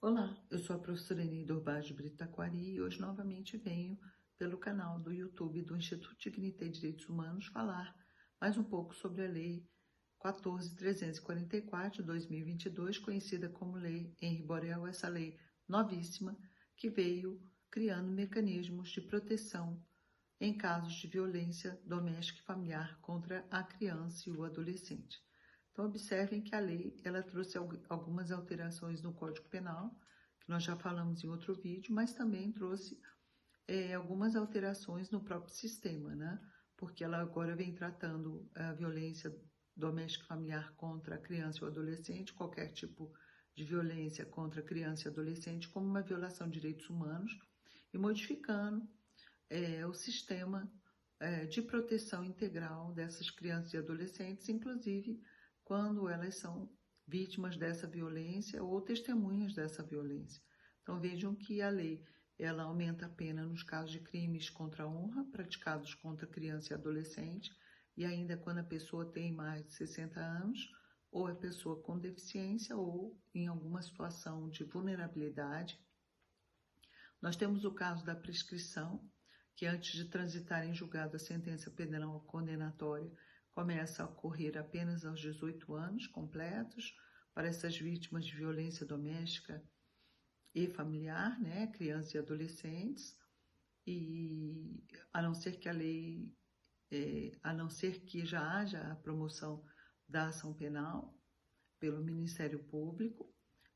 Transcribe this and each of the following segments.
Olá, eu sou a professora Eneida Urbaz de Brito Taquari e hoje novamente venho pelo canal do YouTube do Instituto Dignité e Direitos Humanos falar mais um pouco sobre a Lei 14.344 de 2022, conhecida como Lei Henri Borel, essa lei novíssima que veio criando mecanismos de proteção em casos de violência doméstica e familiar contra a criança e o adolescente. Então, observem que a lei ela trouxe algumas alterações no Código Penal, que nós já falamos em outro vídeo, mas também trouxe algumas alterações no próprio sistema, né? Porque ela agora vem tratando a violência doméstica e familiar contra a criança e o adolescente, qualquer tipo de violência contra a criança e adolescente, como uma violação de direitos humanos, e modificando o sistema de proteção integral dessas crianças e adolescentes, inclusive quando elas são vítimas dessa violência ou testemunhas dessa violência. Então vejam que a lei ela aumenta a pena nos casos de crimes contra a honra praticados contra criança e adolescente, e ainda quando a pessoa tem mais de 60 anos, ou é pessoa com deficiência ou em alguma situação de vulnerabilidade. Nós temos o caso da prescrição, que antes de transitar em julgado a sentença penal condenatória, começa a ocorrer apenas aos 18 anos completos para essas vítimas de violência doméstica e familiar, né, crianças e adolescentes, e a não ser que a lei, a não ser que já haja a promoção da ação penal pelo Ministério Público.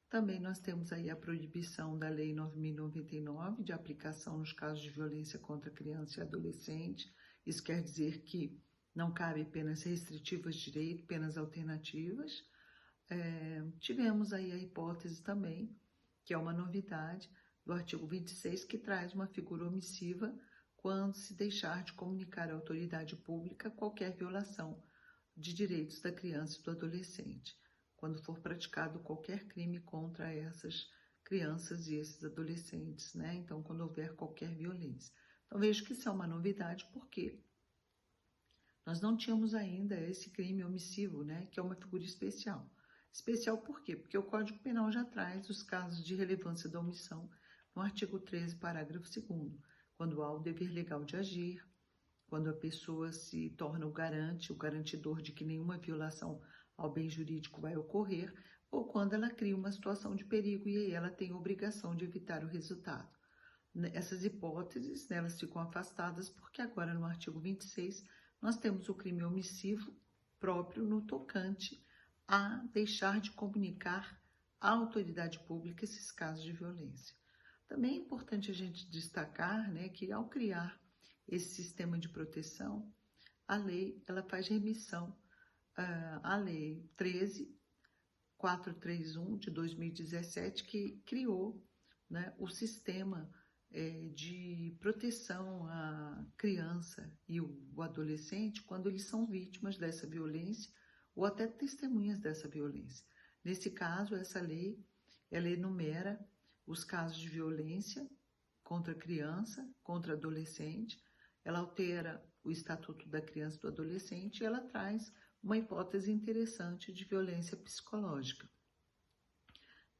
Também nós temos aí a proibição da Lei 9.099 de aplicação nos casos de violência contra criança e adolescente. Isso quer dizer que não cabe penas restritivas de direito, penas alternativas. Tivemos aí a hipótese também, que é uma novidade, do artigo 26, que traz uma figura omissiva quando se deixar de comunicar à autoridade pública qualquer violação de direitos da criança e do adolescente, quando for praticado qualquer crime contra essas crianças e esses adolescentes, né? Então, quando houver qualquer violência. Então, vejo que isso é uma novidade, porque nós não tínhamos ainda esse crime omissivo, né? Que é uma figura especial. Especial por quê? Porque o Código Penal já traz os casos de relevância da omissão no artigo 13, parágrafo 2º, quando há o dever legal de agir, quando a pessoa se torna o garantidor de que nenhuma violação ao bem jurídico vai ocorrer, ou quando ela cria uma situação de perigo e aí ela tem a obrigação de evitar o resultado. Essas hipóteses, né, elas ficam afastadas porque agora no artigo 26 nós temos o crime omissivo próprio no tocante a deixar de comunicar à autoridade pública esses casos de violência. Também é importante a gente destacar, né, que ao criar esse sistema de proteção, a lei ela faz remissão à Lei 13.431 de 2017, que criou, né, o sistema de proteção à criança e o adolescente quando eles são vítimas dessa violência ou até testemunhas dessa violência. Nesse caso, essa lei ela enumera os casos de violência contra criança, contra adolescente, ela altera o Estatuto da Criança e do Adolescente e ela traz uma hipótese interessante de violência psicológica.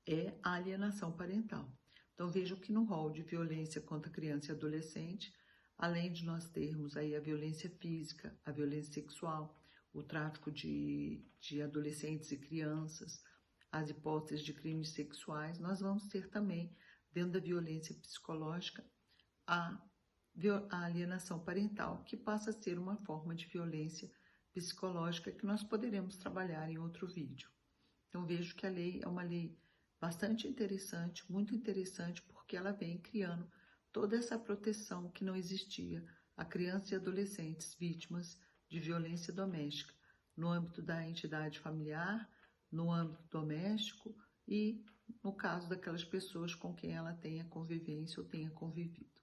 É a alienação parental. Então, vejam que no rol de violência contra criança e adolescente, além de nós termos aí a violência física, a violência sexual, o tráfico de adolescentes e crianças, as hipóteses de crimes sexuais, nós vamos ter também, dentro da violência psicológica, a alienação parental, que passa a ser uma forma de violência psicológica que nós poderemos trabalhar em outro vídeo. Então, vejo que a lei é uma lei bastante interessante, muito interessante, porque ela vem criando toda essa proteção que não existia a crianças e adolescentes vítimas de violência doméstica, no âmbito da entidade familiar, no âmbito doméstico e no caso daquelas pessoas com quem ela tenha convivência ou tenha convivido.